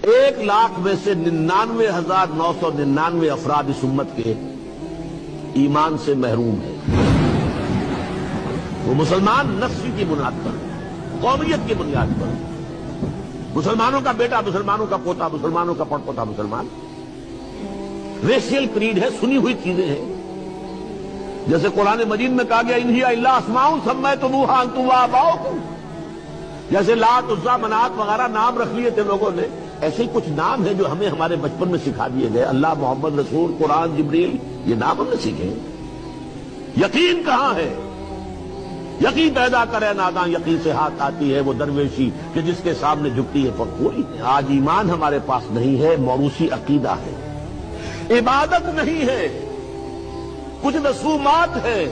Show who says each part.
Speaker 1: 1,00,000 میں سے 99,999 افراد اس امت کے ایمان سے محروم ہیں۔ وہ مسلمان نسل کی بنیاد پر، قومیت کی بنیاد پر، مسلمانوں کا بیٹا مسلمانوں کا پوتا مسلمانوں کا پڑپوتا مسلمان، ریشیل کریڈ ہے، سنی ہوئی چیزیں ہیں۔ جیسے قرآن مجید میں کہا گیا انہی الا اسماء سمیتموها انتم وآباؤکم، جیسے لات عزیٰ منات وغیرہ نام رکھ لیے تھے لوگوں نے، ایسے ہی کچھ نام ہیں جو ہمیں ہمارے بچپن میں سکھا دیے گئے، اللہ، محمد، رسول، قرآن، جبریل، یہ نام ہم نے سیکھے ہیں۔ یقین کہاں ہے؟ یقین پیدا کرے ناداں، یقین سے ہاتھ آتی ہے وہ درویشی کہ جس کے سامنے جھکتی ہے فقوری۔ آج ایمان ہمارے پاس نہیں ہے، موروثی عقیدہ ہے، عبادت نہیں ہے، کچھ رسومات ہیں،